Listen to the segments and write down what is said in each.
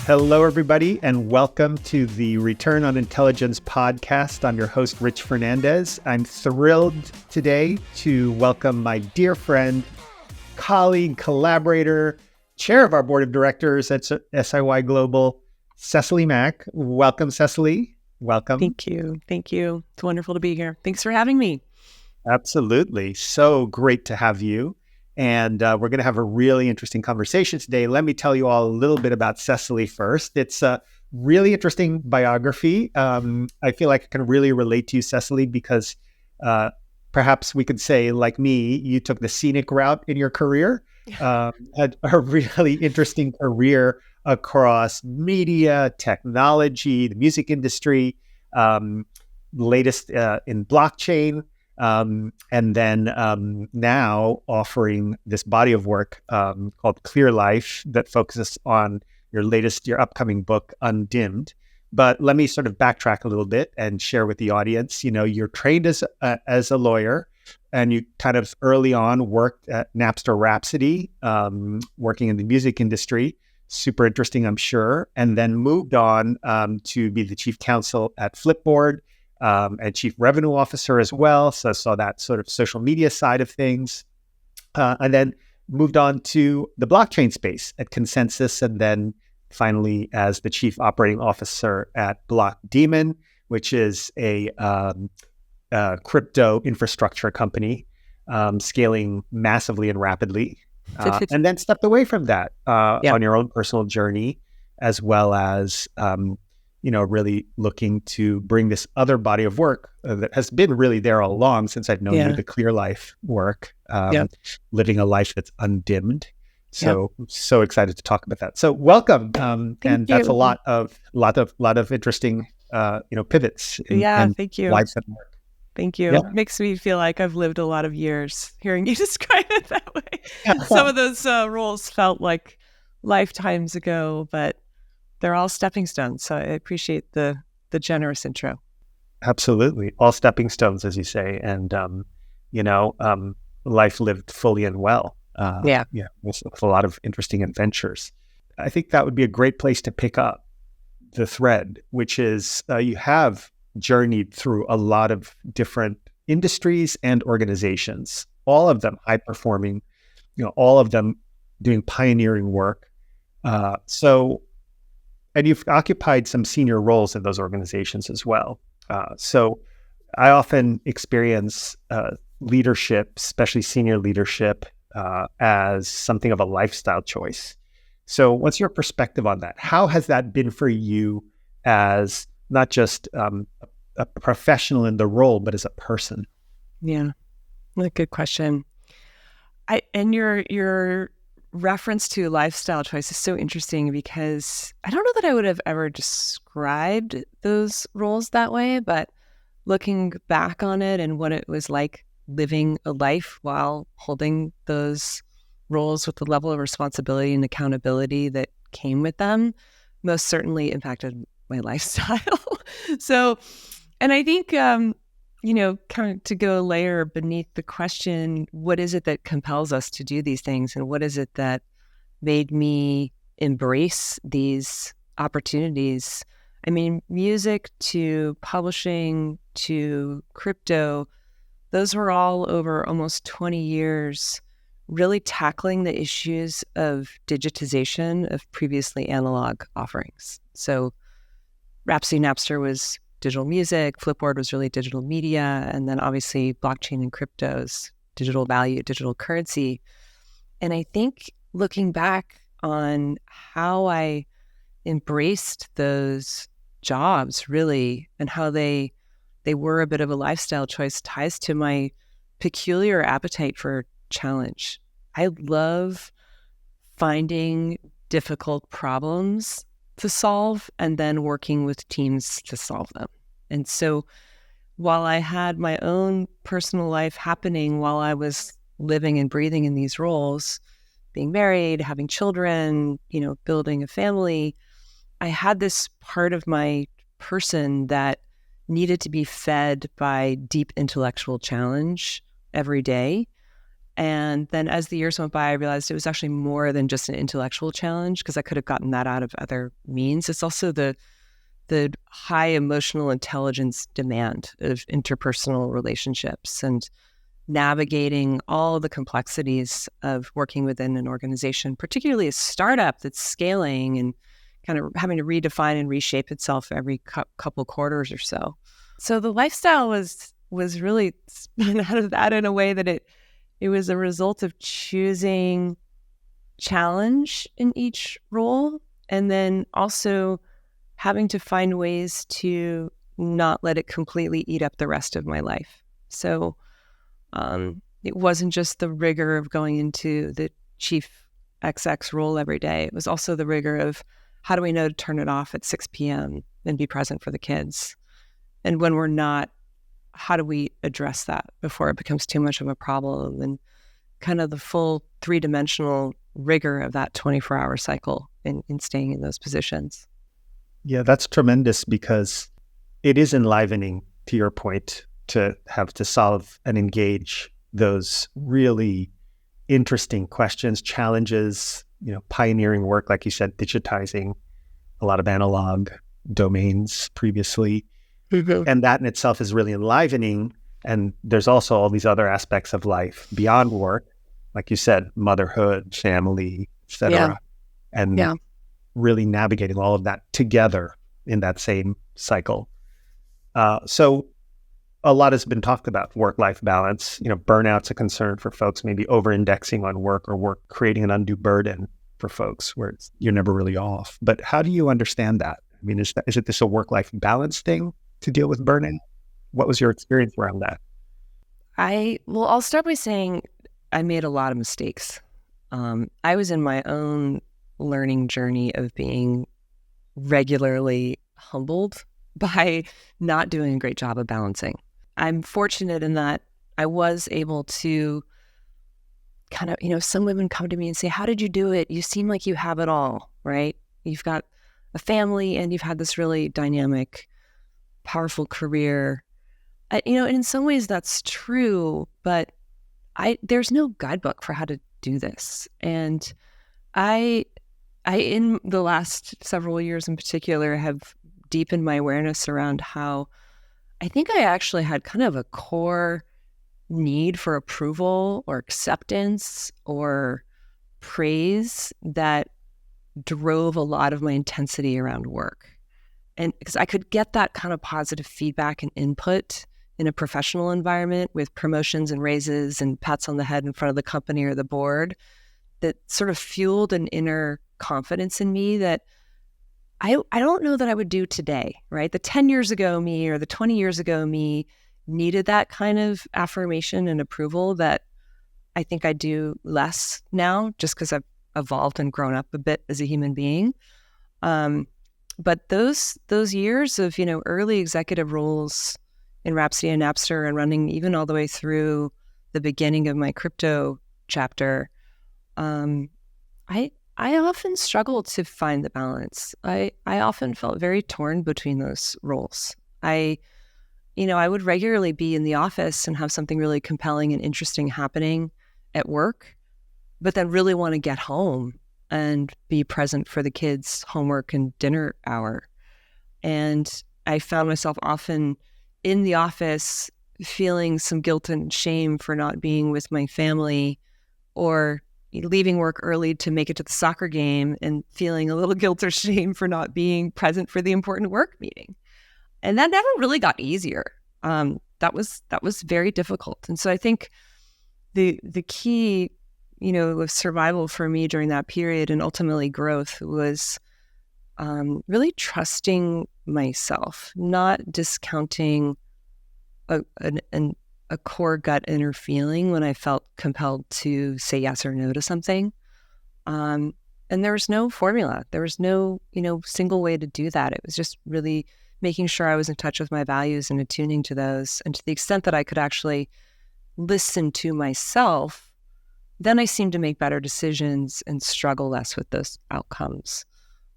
Hello, everybody, and welcome to the Return on Intelligence podcast. I'm your host, Rich Fernandez. I'm thrilled today to welcome my dear friend, colleague, collaborator, chair of our board of directors at SIY Global, Cecily Mak. Welcome, Cecily. Welcome. Thank you. It's wonderful to be here. Thanks for having me. Absolutely. So great to have you. And we're going to have a really interesting conversation today. Let me tell you all a little bit about Cecily first. It's a really interesting biography. I feel like I can really relate to you, Cecily, because perhaps we could say, like me, you took the scenic route in your career, had a really interesting career across media, technology, the music industry, latest in blockchain. And then now offering this body of work called Clear Life that focuses on your upcoming book, Undimmed. But let me sort of backtrack a little bit and share with the audience. You know, you're trained as a lawyer, and you kind of early on worked at Napster Rhapsody, working in the music industry. Super interesting, I'm sure. And then moved on to be the chief counsel at Flipboard. And chief revenue officer as well. So I saw that sort of social media side of things. And then moved on to the blockchain space at Consensus. And then finally as the chief operating officer at Block Demon, which is a crypto infrastructure company, scaling massively and rapidly. And then stepped away from that on your own personal journey, as well as really looking to bring this other body of work that has been really there all along since I've known you, the Clear Life work, living a life that's undimmed. So excited to talk about that. So welcome, and that's a lot of interesting, pivots. Thank you. Lives and work. Thank you. It makes me feel like I've lived a lot of years hearing you describe it that way. Some of those roles felt like lifetimes ago, but they're all stepping stones. So I appreciate the generous intro. Absolutely. All stepping stones, as you say. And, life lived fully and well. With a lot of interesting adventures. I think that would be a great place to pick up the thread, which is you have journeyed through a lot of different industries and organizations, all of them high performing, all of them doing pioneering work. And you've occupied some senior roles in those organizations as well. So I often experience leadership, especially senior leadership, as something of a lifestyle choice. So what's your perspective on that? How has that been for you as not just a professional in the role, but as a person? Yeah, a good question. And your reference to lifestyle choice is so interesting because I don't know that I would have ever described those roles that way, but looking back on it and what it was like living a life while holding those roles with the level of responsibility and accountability that came with them most certainly impacted my lifestyle. And I think, kind of to go a layer beneath the question, what is it that compels us to do these things? And what is it that made me embrace these opportunities? I mean, music to publishing to crypto, those were all over almost 20 years, really tackling the issues of digitization of previously analog offerings. So Rhapsody Napster was digital music, Flipboard was really digital media, and then obviously blockchain and cryptos, digital value, digital currency. And I think looking back on how I embraced those jobs really and how they were a bit of a lifestyle choice ties to my peculiar appetite for challenge. I love finding difficult problems to solve and then working with teams to solve them. And so while I had my own personal life happening while I was living and breathing in these roles, being married, having children, building a family, I had this part of my person that needed to be fed by deep intellectual challenge every day. And then as the years went by, I realized it was actually more than just an intellectual challenge, because I could have gotten that out of other means. It's also the high emotional intelligence demand of interpersonal relationships and navigating all the complexities of working within an organization, particularly a startup that's scaling and kind of having to redefine and reshape itself every couple quarters or so. So the lifestyle was really spun out of that in a way that it was a result of choosing challenge in each role, and then also having to find ways to not let it completely eat up the rest of my life. So it wasn't just the rigor of going into the chief XX role every day. It was also the rigor of, how do we know to turn it off at 6 p.m. and be present for the kids? And when we're not, how do we address that before it becomes too much of a problem? And kind of the full 3-dimensional rigor of that 24-hour cycle in staying in those positions. Yeah, that's tremendous, because it is enlivening, to your point, to have to solve and engage those really interesting questions, challenges, pioneering work, like you said, digitizing a lot of analog domains previously. Mm-hmm. And that in itself is really enlivening. And there's also all these other aspects of life beyond work, like you said, motherhood, family, etc. And really navigating all of that together in that same cycle. So a lot has been talked about work-life balance. Burnout's a concern for folks, maybe over-indexing on work, or work creating an undue burden for folks where you're never really off. But how do you understand that? I mean, is it this a work-life balance thing to deal with burnout? What was your experience around that? I'll start by saying I made a lot of mistakes. I was in my own learning journey of being regularly humbled by not doing a great job of balancing. I'm fortunate in that I was able to kind of, some women come to me and say, how did you do it? You seem like you have it all, right? You've got a family and you've had this really dynamic, powerful career. And in some ways that's true, but there's no guidebook for how to do this. And I in the last several years in particular have deepened my awareness around how I think I actually had kind of a core need for approval or acceptance or praise that drove a lot of my intensity around work. And because I could get that kind of positive feedback and input in a professional environment with promotions and raises and pats on the head in front of the company or the board, that sort of fueled an inner confidence in me that I don't know that I would do today, right? The 10 years ago me or the 20 years ago me needed that kind of affirmation and approval that I think I do less now, just because I've evolved and grown up a bit as a human being. But those years of, early executive roles in Rhapsody and Napster, and running even all the way through the beginning of my crypto chapter, I often struggled to find the balance. I often felt very torn between those roles. I would regularly be in the office and have something really compelling and interesting happening at work, but then really want to get home and be present for the kids' homework and dinner hour. And I found myself often in the office feeling some guilt and shame for not being with my family, or leaving work early to make it to the soccer game and feeling a little guilt or shame for not being present for the important work meeting. And that never really got easier. That was very difficult. And so I think the key, of survival for me during that period, and ultimately growth, was really trusting myself, not discounting a core gut inner feeling when I felt compelled to say yes or no to something. And there was no formula. There was no, single way to do that. It was just really making sure I was in touch with my values and attuning to those. And to the extent that I could actually listen to myself, then I seemed to make better decisions and struggle less with those outcomes.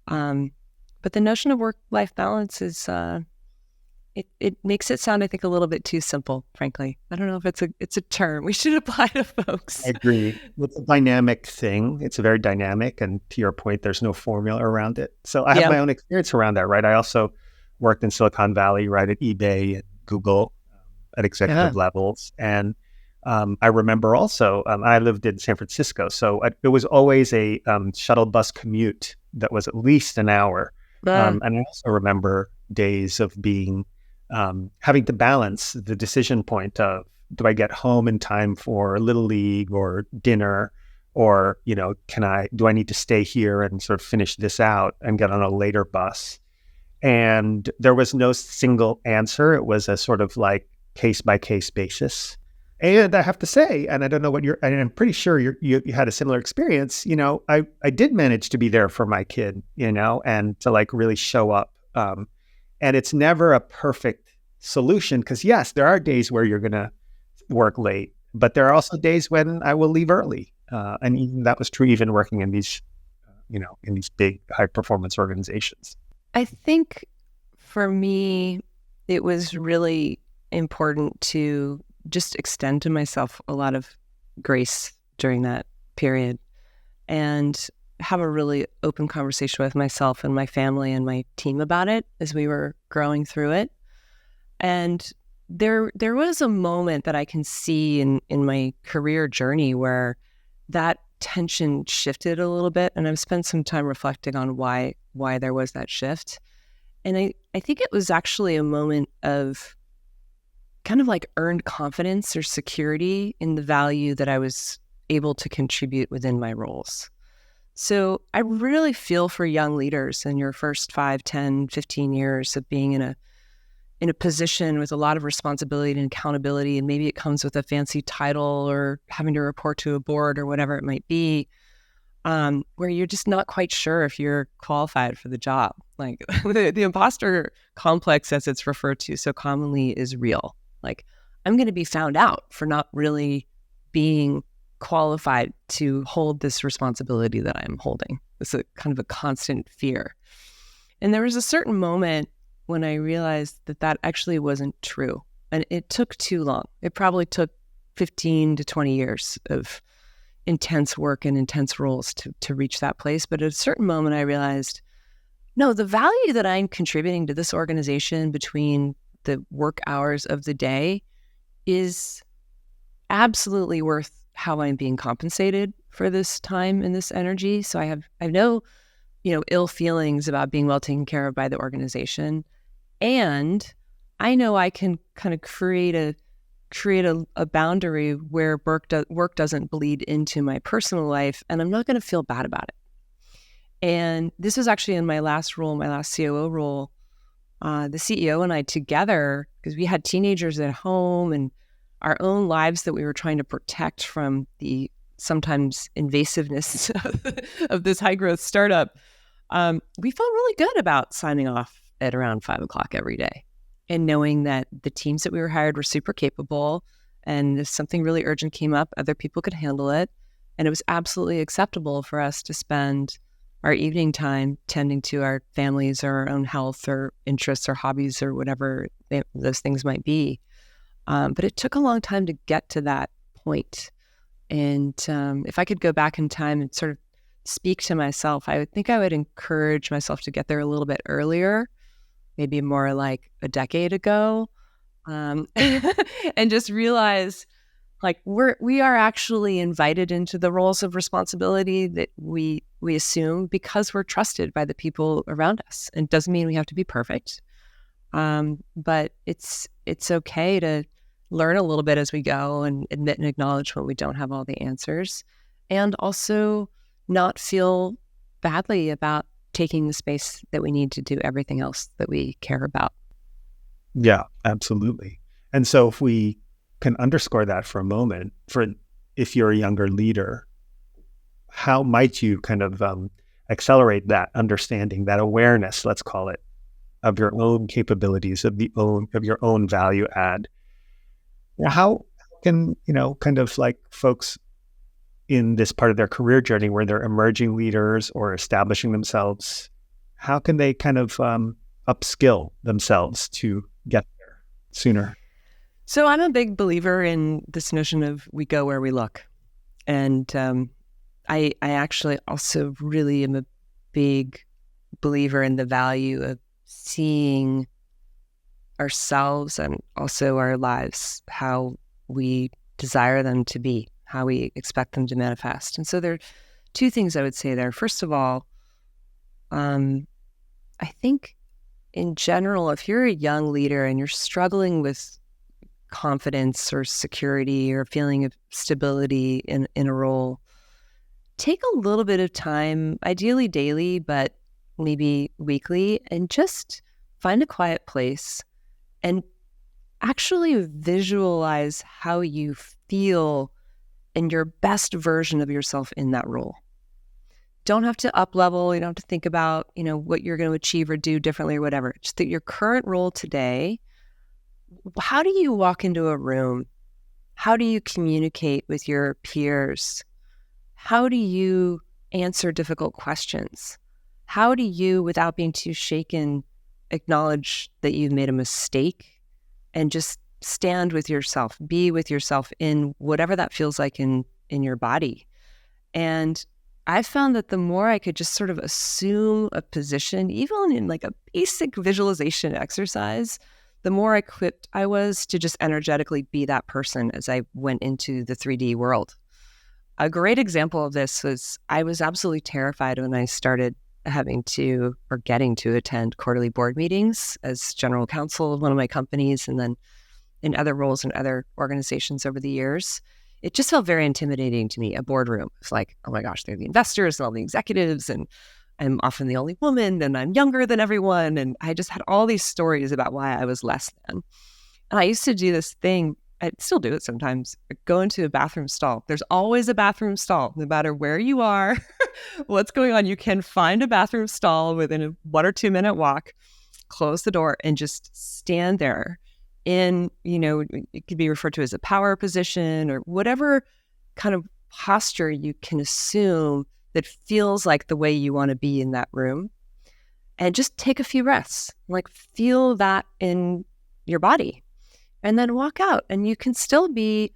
But the notion of work-life balance is it makes it sound, I think, a little bit too simple, frankly. I don't know if it's a term we should apply to folks. I agree. It's a dynamic thing. It's very dynamic. And to your point, there's no formula around it. So I have Yeah. my own experience around that, right? I also worked in Silicon Valley, right, at eBay and Google at executive levels. And I remember also, I lived in San Francisco. So it was always a shuttle bus commute that was at least an hour. And I also remember days of being, having to balance the decision point of, do I get home in time for Little League or dinner? Or, do I need to stay here and sort of finish this out and get on a later bus? And there was no single answer. It was a sort of like case by case basis. And I have to say, and I don't know what and I'm pretty sure you had a similar experience, I did manage to be there for my kid, and to like really show up. And it's never a perfect solution because yes, there are days where you're going to work late, but there are also days when I will leave early. And even that was true even working in these, in these big high performance organizations. I think for me, it was really important to just extend to myself a lot of grace during that period and have a really open conversation with myself and my family and my team about it as we were growing through it. And there was a moment that I can see in my career journey where that tension shifted a little bit. And I've spent some time reflecting on why there was that shift. And I think it was actually a moment of kind of like earned confidence or security in the value that I was able to contribute within my roles. So I really feel for young leaders in your first 5, 10, 15 years of being in a position with a lot of responsibility and accountability, and maybe it comes with a fancy title or having to report to a board or whatever it might be, where you're just not quite sure if you're qualified for the job. Like the imposter complex, as it's referred to so commonly, is real. Like, I'm going to be found out for not really being qualified to hold this responsibility that I'm holding. It's a kind of a constant fear. And there was a certain moment when I realized that actually wasn't true. And it took too long. It probably took 15 to 20 years of intense work and intense roles to reach that place. But at a certain moment, I realized, no, the value that I'm contributing to this organization between the work hours of the day is absolutely worth how I'm being compensated for this time and this energy. So I have no, ill feelings about being well taken care of by the organization. And I know I can kind of create a boundary where work doesn't bleed into my personal life, and I'm not going to feel bad about it. And this was actually in my last role, my last COO role. The CEO and I together, because we had teenagers at home and our own lives that we were trying to protect from the sometimes invasiveness of this high growth startup, we felt really good about signing off at around 5 o'clock every day and knowing that the teams that we were hired were super capable. And if something really urgent came up, other people could handle it. And it was absolutely acceptable for us to spend our evening time tending to our families or our own health or interests or hobbies or whatever those things might be. But it took a long time to get to that point. And if I could go back in time and sort of speak to myself, I would think I would encourage myself to get there a little bit earlier, maybe more like a decade ago, and just realize like we are actually invited into the roles of responsibility that we assume because we're trusted by the people around us. And it doesn't mean we have to be perfect, but it's okay to learn a little bit as we go and admit and acknowledge when we don't have all the answers, and also not feel badly about taking the space that we need to do everything else that we care about. Yeah, absolutely. And so if we can underscore that for a moment, if you're a younger leader, how might you kind of accelerate that understanding, that awareness, let's call it, of your own capabilities, of your own value add? How can, kind of like folks in this part of their career journey where they're emerging leaders or establishing themselves, how can they kind of upskill themselves to get there sooner? So I'm a big believer in this notion of we go where we look. And I actually also really am a big believer in the value of seeing ourselves and also our lives, how we desire them to be, how we expect them to manifest. And so there are two things I would say there. First of all, I think in general, if you're a young leader and you're struggling with confidence or security or feeling of stability in a role, take a little bit of time, ideally daily, but maybe weekly, and just find a quiet place and actually visualize how you feel in your best version of yourself in that role. Don't have to up level. You don't have to think about, what you're going to achieve or do differently or whatever. Just that your current role today, how do you walk into a room? How do you communicate with your peers? How do you answer difficult questions? How do you, without being too shaken, acknowledge that you've made a mistake and just stand with yourself, be with yourself in whatever that feels like in your body? And I found that the more I could just sort of assume a position, even in like a basic visualization exercise, the more equipped I was to just energetically be that person as I went into the 3D world. A great example of this was I was absolutely terrified when I started having to or getting to attend quarterly board meetings as general counsel of one of my companies and then in other roles in other organizations over the years. It just felt very intimidating to me, a boardroom. It's like, oh my gosh, they're the investors and all the executives, and I'm often the only woman, and I'm younger than everyone. And I just had all these stories about why I was less than. And I used to do this thing, I still do it sometimes, go into a bathroom stall. There's always a bathroom stall, no matter where you are, what's going on. You can find a bathroom stall within a 1 or 2 minute walk, close the door, and just stand there in, it could be referred to as a power position or whatever kind of posture you can assume that feels like the way you want to be in that room. And just take a few breaths, like feel that in your body, and then walk out. And you can still be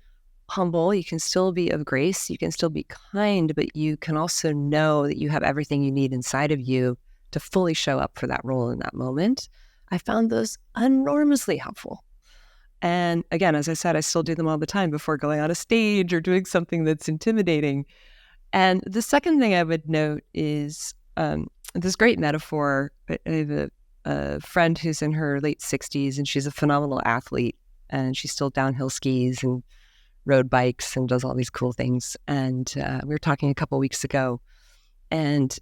humble, you can still be of grace, you can still be kind, but you can also know that you have everything you need inside of you to fully show up for that role in that moment. I found those enormously helpful. And again, as I said, I still do them all the time before going on a stage or doing something that's intimidating. And the second thing I would note is this great metaphor. I have a friend who's in her late 60s, and she's a phenomenal athlete, and she still downhill skis and road bikes and does all these cool things. And we were talking a couple weeks ago and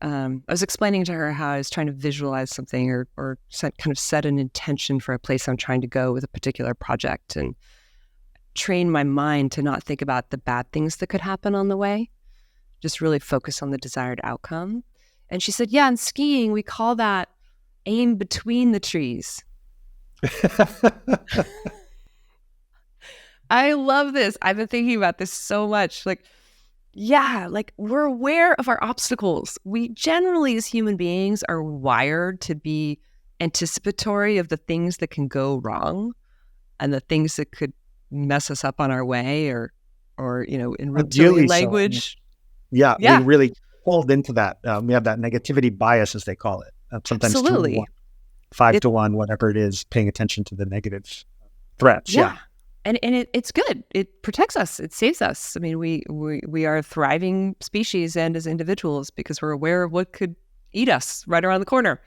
I was explaining to her how I was trying to visualize something or set an intention for a place I'm trying to go with a particular project and train my mind to not think about the bad things that could happen on the way, just really focus on the desired outcome. And she said, yeah, in skiing, we call that aim between the trees. I love this. I've been thinking about this so much. We're aware of our obstacles. We generally, as human beings, are wired to be anticipatory of the things that can go wrong and the things that could mess us up on our way or in reptilian language. So. We really pulled into that. We have that negativity bias, as they call it. Sometimes absolutely 5 to 1, whatever it is, paying attention to the negative threats. Yeah. And it's good. It protects us. It saves us. I mean, we are a thriving species and as individuals because we're aware of what could eat us right around the corner.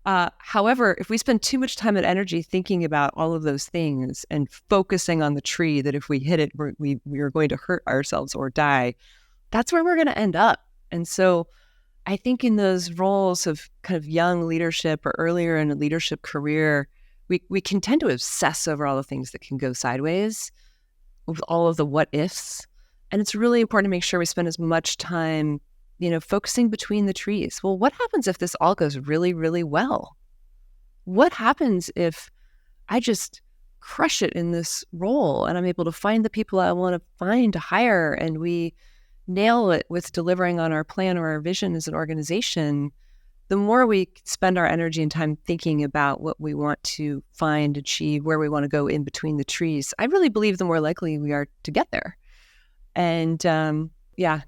However, if we spend too much time and energy thinking about all of those things and focusing on the tree that if we hit it, we are going to hurt ourselves or die, that's where we're going to end up. And so I think in those roles of kind of young leadership or earlier in a leadership career, we can tend to obsess over all the things that can go sideways with all of the what ifs. And it's really important to make sure we spend as much time, focusing between the trees. Well, what happens if this all goes really, really well? What happens if I just crush it in this role and I'm able to find the people I want to find to hire and we nail it with delivering on our plan or our vision as an organization? the more we spend our energy and time thinking about what we want to find, achieve, where we want to go in between the trees, I really believe the more likely we are to get there. And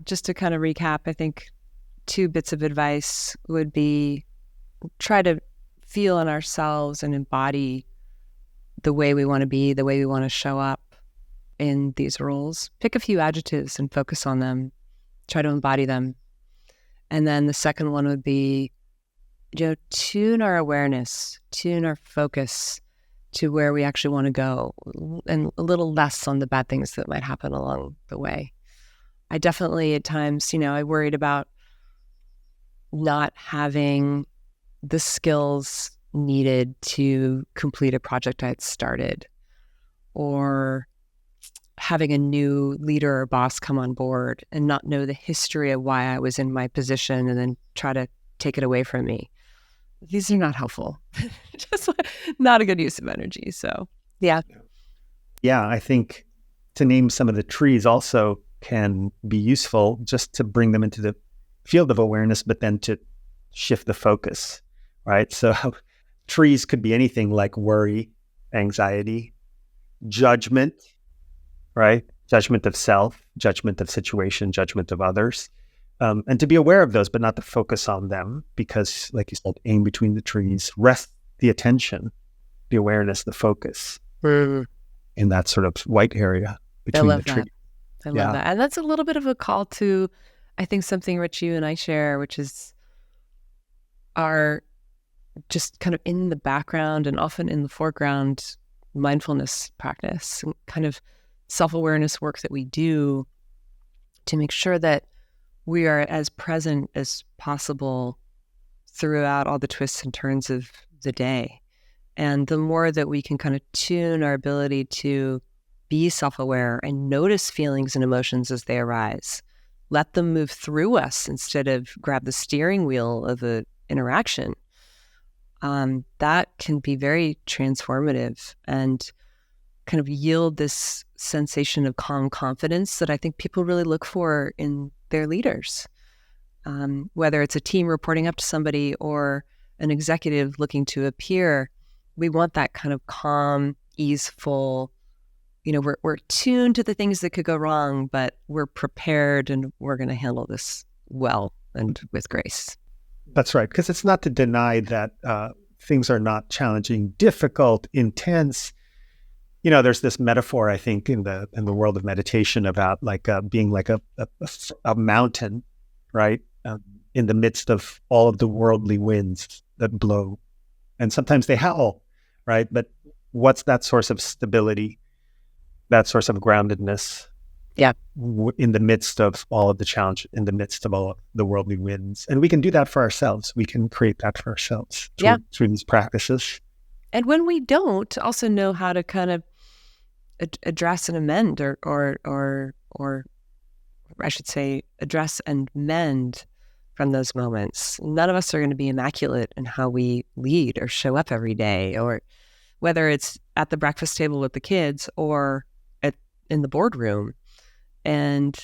just to kind of recap, I think 2 bits of advice would be try to feel in ourselves and embody the way we want to be, the way we want to show up in these roles. Pick a few adjectives and focus on them. Try to embody them. And then the second one would be, tune our awareness, tune our focus to where we actually want to go, and a little less on the bad things that might happen along the way. I definitely at times, I worried about not having the skills needed to complete a project I had started, or having a new leader or boss come on board and not know the history of why I was in my position and then try to take it away from me. These are not helpful. Just not a good use of energy. So, yeah. Yeah, I think to name some of the trees also can be useful, just to bring them into the field of awareness, but then to shift the focus, right? So trees could be anything like worry, anxiety, judgment, right? Judgment of self, judgment of situation, judgment of others. And to be aware of those, but not to focus on them, because like you said, aim between the trees, rest the attention, the awareness, the focus in that sort of white area between the trees. I love that. And that's a little bit of a call to, I think, something Rich, you and I share, which is our just kind of in the background and often in the foreground mindfulness practice and kind of self-awareness work that we do to make sure that we are as present as possible throughout all the twists and turns of the day. And the more that we can kind of tune our ability to be self-aware and notice feelings and emotions as they arise, let them move through us instead of grab the steering wheel of the interaction, that can be very transformative and kind of yield this sensation of calm confidence that I think people really look for in their leaders. Whether it's a team reporting up to somebody or an executive looking to a peer, we want that kind of calm, easeful, we're tuned to the things that could go wrong, but we're prepared and we're going to handle this well and with grace. That's right. Because it's not to deny that things are not challenging, difficult, intense. There's this metaphor, I think, in the world of meditation about like being like a mountain, right? In the midst of all of the worldly winds that blow. And sometimes they howl, right? But what's that source of stability, that source of groundedness? Yeah. In the midst of all of the challenge, in the midst of all of the worldly winds. And we can do that for ourselves. We can create that for ourselves through these practices. And when we don't, also know how to kind of address and amend, or I should say, address and mend from those moments. None of us are going to be immaculate in how we lead or show up every day, or whether it's at the breakfast table with the kids or in the boardroom. And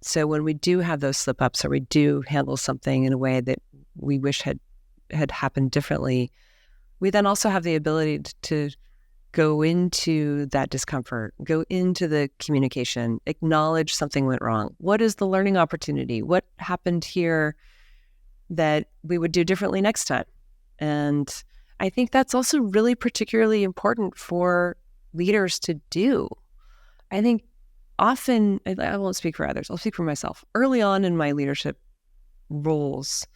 so when we do have those slip ups, or we do handle something in a way that we wish had happened differently, we then also have the ability to go into that discomfort, go into the communication, acknowledge something went wrong. What is the learning opportunity? What happened here that we would do differently next time? And I think that's also really particularly important for leaders to do. I think often, I won't speak for others, I'll speak for myself. Early on in my leadership roles,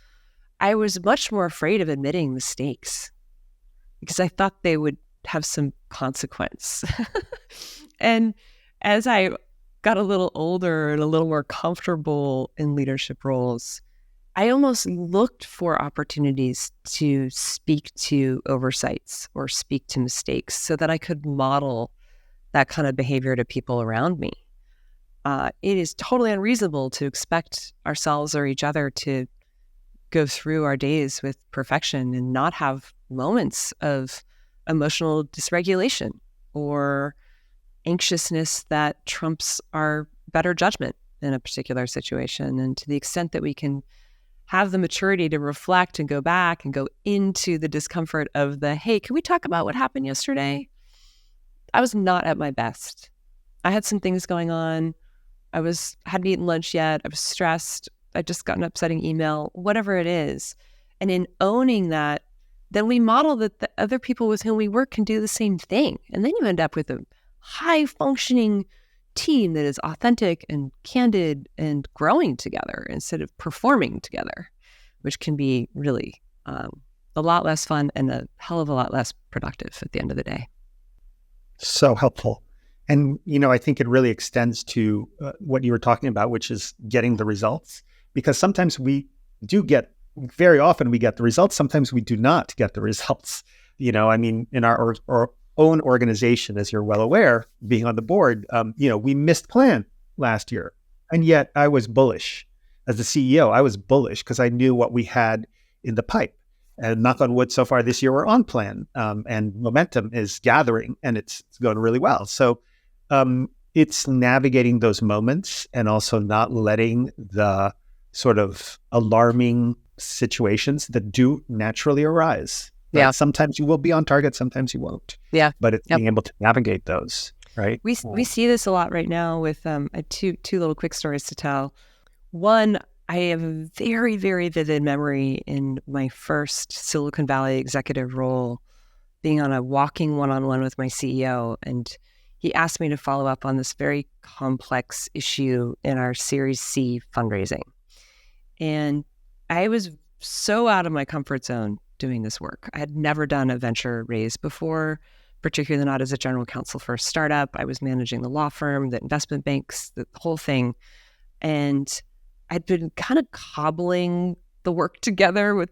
I was much more afraid of admitting mistakes because I thought they would have some consequence. And as I got a little older and a little more comfortable in leadership roles, I almost looked for opportunities to speak to oversights or speak to mistakes so that I could model that kind of behavior to people around me. It is totally unreasonable to expect ourselves or each other to go through our days with perfection and not have moments of emotional dysregulation or anxiousness that trumps our better judgment in a particular situation. And to the extent that we can have the maturity to reflect and go back and go into the discomfort of the, hey, can we talk about what happened yesterday? I was not at my best. I had some things going on. Hadn't eaten lunch yet. I was stressed. I just got an upsetting email, whatever it is. And in owning that, then we model that the other people with whom we work can do the same thing. And then you end up with a high functioning team that is authentic and candid and growing together instead of performing together, which can be really a lot less fun and a hell of a lot less productive at the end of the day. So helpful. And, I think it really extends to what you were talking about, which is getting the results, because sometimes very often we get the results. Sometimes we do not get the results. In our own organization, as you're well aware, being on the board, we missed plan last year. And yet I was bullish. As the CEO, I was bullish because I knew what we had in the pipe. And knock on wood, so far this year, we're on plan, and momentum is gathering, and it's going really well. So it's navigating those moments and also not letting the sort of alarming situations that do naturally arise. Right? Yeah. Sometimes you will be on target, sometimes you won't. Yeah. But it's being able to navigate those, right? We see this a lot right now with two little quick stories to tell. One, I have a very, very vivid memory in my first Silicon Valley executive role, being on a walking one-on-one with my CEO. And he asked me to follow up on this very complex issue in our Series C fundraising. And I was so out of my comfort zone doing this work. I had never done a venture raise before, particularly not as a general counsel for a startup. I was managing the law firm, the investment banks, the whole thing. And I'd been kind of cobbling the work together with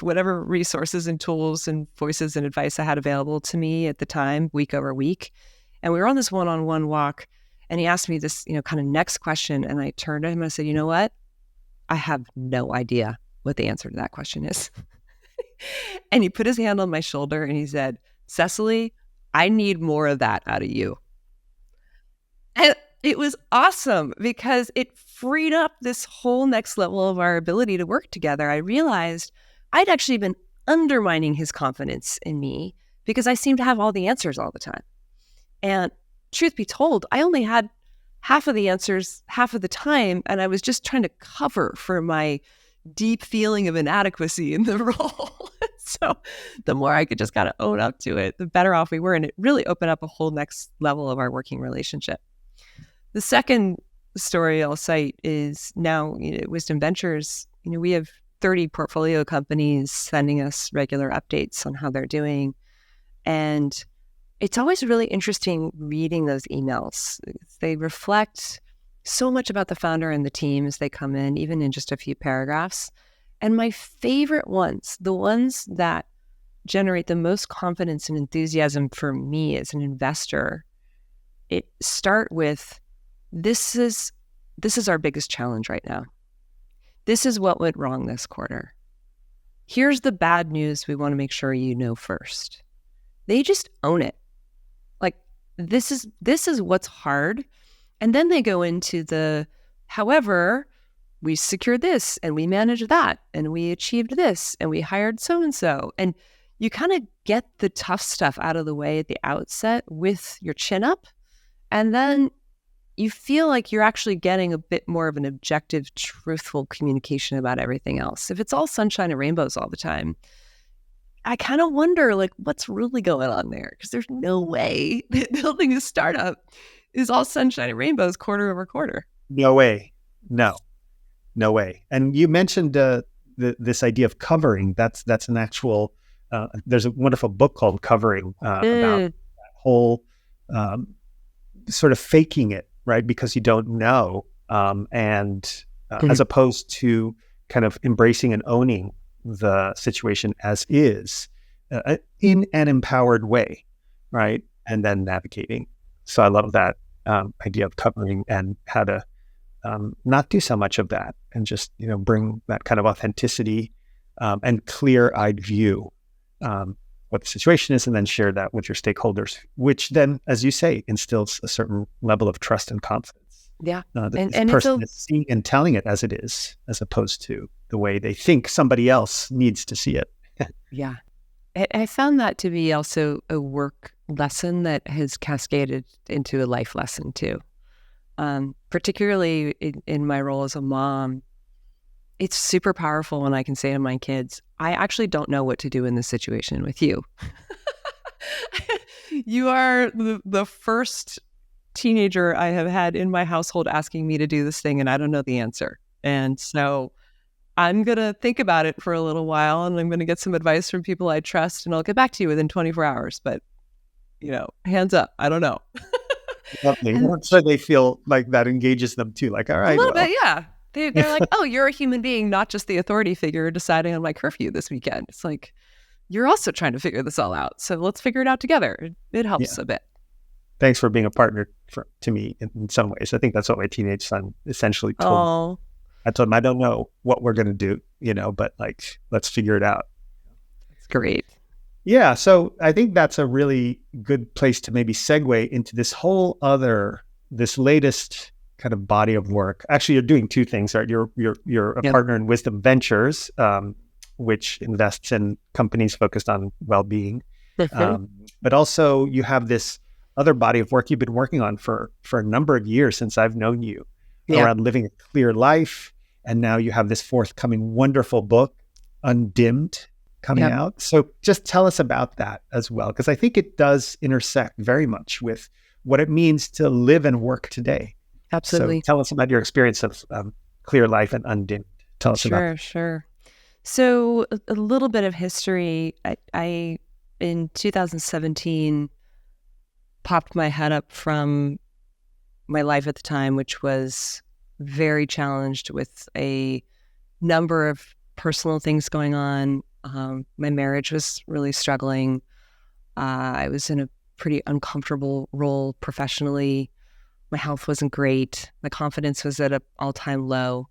whatever resources and tools and voices and advice I had available to me at the time, week over week. And we were on this one-on-one walk, and he asked me this, kind of next question. And I turned to him and I said, you know what? I have no idea what the answer to that question is. And he put his hand on my shoulder and he said, Cecily, I need more of that out of you. And it was awesome because it freed up this whole next level of our ability to work together. I realized I'd actually been undermining his confidence in me because I seemed to have all the answers all the time. And truth be told, I only had half of the answers half of the time, and I was just trying to cover for my deep feeling of inadequacy in the role. So the more I could just kind of own up to it, the better off we were. And it really opened up a whole next level of our working relationship. The second story I'll cite is now, Wisdom Ventures, we have 30 portfolio companies sending us regular updates on how they're doing. And it's always really interesting reading those emails. They reflect so much about the founder and the team as they come in, even in just a few paragraphs. And my favorite ones, the ones that generate the most confidence and enthusiasm for me as an investor, it start with, this is our biggest challenge right now. This is what went wrong this quarter. Here's the bad news we want to make sure you know first. They just own it. Like, this is what's hard. And then they go into however, we secured this and we managed that and we achieved this and we hired so-and-so. And you kind of get the tough stuff out of the way at the outset with your chin up. And then you feel like you're actually getting a bit more of an objective, truthful communication about everything else. If it's all sunshine and rainbows all the time, I kind of wonder, what's really going on there? Because there's no way that building a startup is all sunshine and rainbows quarter over quarter. No way. No way. And you mentioned this idea of covering. That's an actual, there's a wonderful book called Covering about that whole sort of faking it, right? Because you don't know. As opposed to kind of embracing and owning the situation as is in an empowered way, right? And then navigating. So I love that idea of covering and how to not do so much of that and just, bring that kind of authenticity and clear-eyed view what the situation is, and then share that with your stakeholders, which then, as you say, instills a certain level of trust and confidence. Yeah. That this person is seeing and telling it as it is, as opposed to the way they think somebody else needs to see it. Yeah. I found that to be also a work lesson that has cascaded into a life lesson too. Particularly in my role as a mom, it's super powerful when I can say to my kids, I actually don't know what to do in this situation with you. You are the first teenager I have had in my household asking me to do this thing, and I don't know the answer. And so I'm going to think about it for a little while, and I'm going to get some advice from people I trust, and I'll get back to you within 24 hours. But, hands up, I don't know. Lovely. So they feel like that engages them too. Like, all right, a little bit, yeah. They're like, oh, you're a human being, not just the authority figure deciding on my curfew this weekend. It's like, you're also trying to figure this all out. So let's figure it out together. It helps a bit. Thanks for being a partner to me in some ways. I think that's what my teenage son essentially told me. I told him, I don't know what we're going to do, but like, let's figure it out. That's great. Yeah. So I think that's a really good place to maybe segue into this latest kind of body of work. Actually, you're doing two things, right? You're a partner in Wisdom Ventures, which invests in companies focused on well-being. But also you have this other body of work you've been working on for a number of years since I've known you around living a clear life. And now you have this forthcoming wonderful book, Undimmed, coming out. So just tell us about that as well, because I think it does intersect very much with what it means to live and work today. Absolutely. So tell us about your experience of Clear Life and Undimmed. Tell us about that. Sure. So a little bit of history. I in 2017, popped my head up from my life at the time, which was very challenged with a number of personal things going on. My marriage was really struggling. I was in a pretty uncomfortable role professionally. My health wasn't great. My confidence was at an all-time low.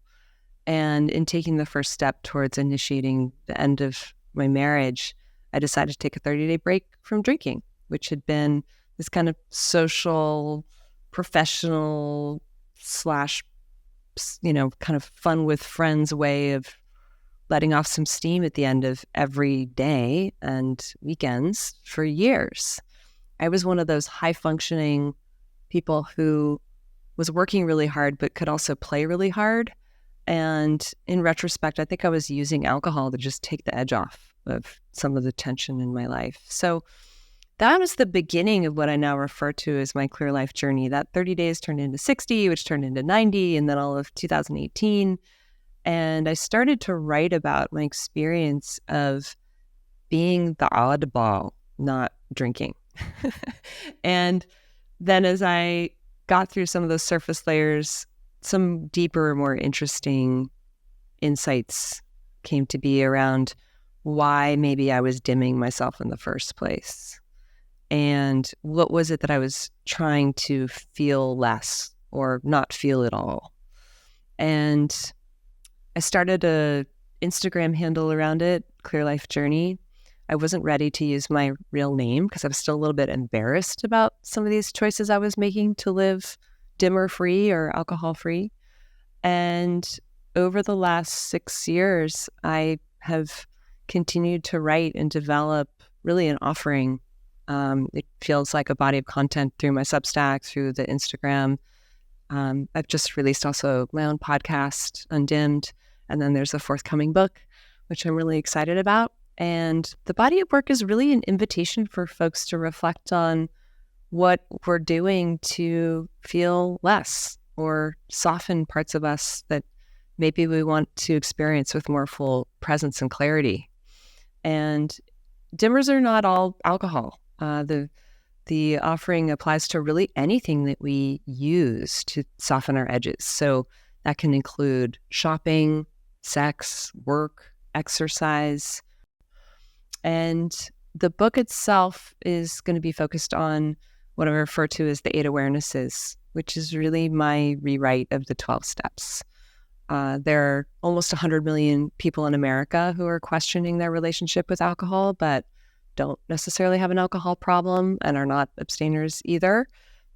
And in taking the first step towards initiating the end of my marriage, I decided to take a 30-day break from drinking, which had been this kind of social, professional / kind of fun with friends way of letting off some steam at the end of every day and weekends for years. I was one of those high-functioning people who was working really hard but could also play really hard. And in retrospect, I think I was using alcohol to just take the edge off of some of the tension in my life. So that was the beginning of what I now refer to as my Clear Life journey. That 30 days turned into 60, which turned into 90, and then all of 2018. And I started to write about my experience of being the oddball, not drinking. And then as I got through some of those surface layers, some deeper, more interesting insights came to be around why maybe I was dimming myself in the first place. And what was it that I was trying to feel less or not feel at all? And I started a Instagram handle around it, Clear Life Journey. I wasn't ready to use my real name because I was still a little bit embarrassed about some of these choices I was making to live dimmer free or alcohol free. And over the last 6 years, I have continued to write and develop really an offering. It feels like a body of content through my Substack, through the Instagram. I've just released also my own podcast, Undimmed, and then there's a forthcoming book, which I'm really excited about. And the body of work is really an invitation for folks to reflect on what we're doing to feel less or soften parts of us that maybe we want to experience with more full presence and clarity. And dimmers are not all alcohol. The offering applies to really anything that we use to soften our edges. So that can include shopping, sex, work, exercise. And the book itself is going to be focused on what I refer to as the 8 awarenesses, which is really my rewrite of the 12 steps. There are almost 100 million people in America who are questioning their relationship with alcohol, but don't necessarily have an alcohol problem and are not abstainers either,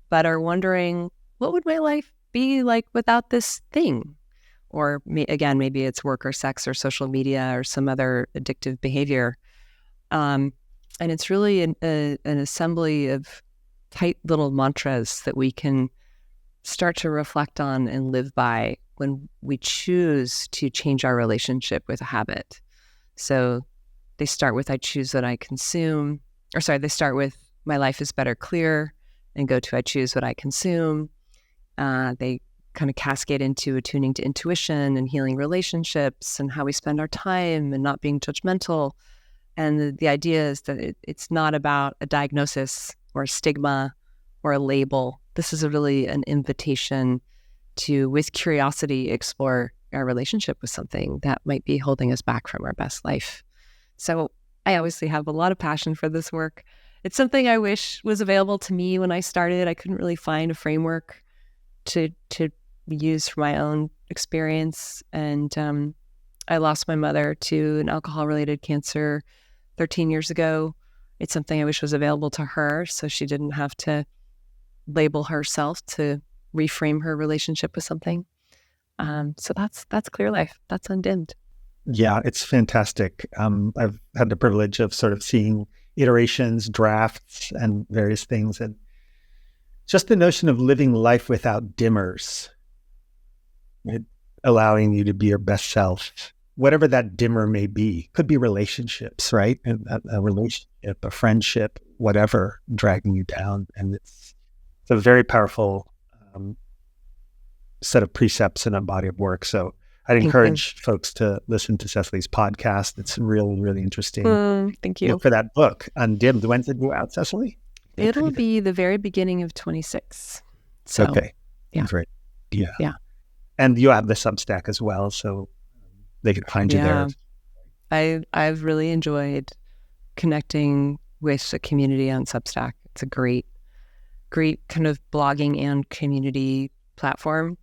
but are wondering, what would my life be like without this thing? or again, maybe it's work or sex or social media or some other addictive behavior. And it's really an assembly of tight little mantras that we can start to reflect on and live by when we choose to change our relationship with a habit. So they start with, I choose what I consume, they start with, my life is better, clear, and go to, I choose what I consume. They kind of cascade into attuning to intuition and healing relationships and how we spend our time and not being judgmental. And the idea is that it's not about a diagnosis or a stigma or a label. This is really an invitation to, with curiosity, explore our relationship with something that might be holding us back from our best life. So I obviously have a lot of passion for this work. It's something I wish was available to me when I started. I couldn't really find a framework to use for my own experience. And I lost my mother to an alcohol-related cancer 13 years ago. It's something I wish was available to her so she didn't have to label herself to reframe her relationship with something. So that's Clear Life. That's Undimmed. Yeah, it's fantastic. I've had the privilege of sort of seeing iterations, drafts, and various things. And just the notion of living life without dimmers, right? Allowing you to be your best self, whatever that dimmer may be. Could be relationships, right? A relationship, a friendship, whatever, dragging you down. And it's a very powerful set of precepts in a body of work. So I'd encourage folks to listen to Cecily's podcast. It's really, really interesting. Thank you. Look for that book, Undimmed. When's it go out, Cecily? It'll be the very beginning of 26. So, okay. Yeah. Great. Yeah. Yeah. And you have the Substack as well, so they can find you there. I've really enjoyed connecting with the community on Substack. It's a great kind of blogging and community platform.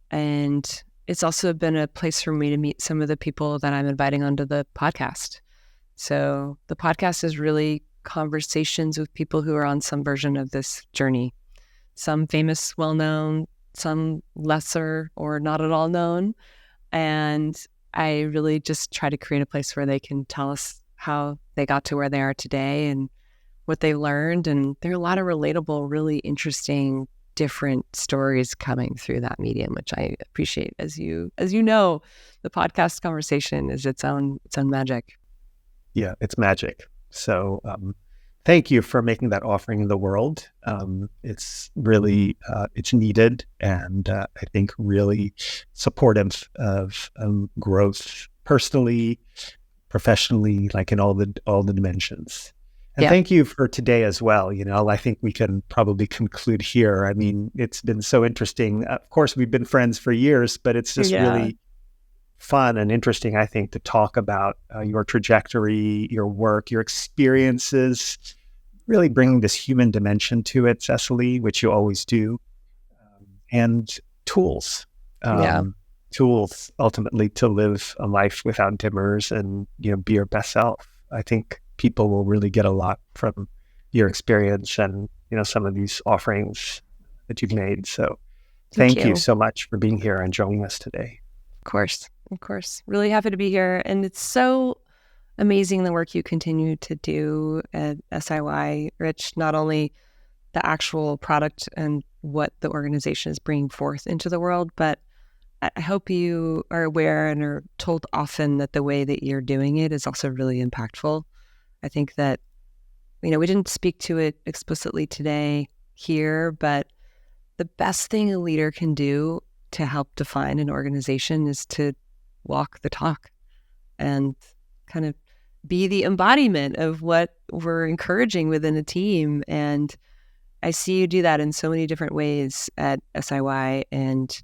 And it's also been a place for me to meet some of the people that I'm inviting onto the podcast. So the podcast is really conversations with people who are on some version of this journey. Some famous, well-known, some lesser or not at all known. And I really just try to create a place where they can tell us how they got to where they are today and what they learned. And there are a lot of relatable, really interesting, different stories coming through that medium, which I appreciate. As you know, the podcast conversation is its own magic. Yeah, it's magic. So thank you for making that offering in the world. It's really, it's needed, and I think really supportive of growth personally, professionally, like in all the dimensions. And thank you for today as well. I think we can probably conclude here. I mean, it's been so interesting. Of course, we've been friends for years, but it's just really fun and interesting, I think, to talk about your trajectory, your work, your experiences, really bringing this human dimension to it, Cecily, which you always do, and tools. Tools ultimately to live a life without dimmers and, be your best self. I think people will really get a lot from your experience and, some of these offerings that you've made. So thank you so much for being here and joining us today. Of course. Really happy to be here. And it's so amazing the work you continue to do at SIY, Rich, not only the actual product and what the organization is bringing forth into the world, but I hope you are aware and are told often that the way that you're doing it is also really impactful. I think that, we didn't speak to it explicitly today here, but the best thing a leader can do to help define an organization is to walk the talk and kind of be the embodiment of what we're encouraging within a team. And I see you do that in so many different ways at SIY. And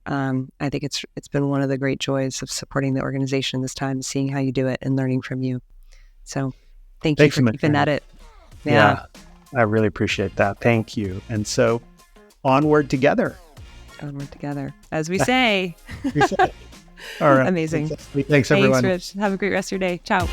I think it's been one of the great joys of supporting the organization this time, seeing how you do it and learning from you. So thanks you for keeping at it. Yeah, I really appreciate that. Thank you. And so onward together. Onward together, as we say. All right. Amazing. Thanks, everyone. Thanks, Rich. Have a great rest of your day. Ciao.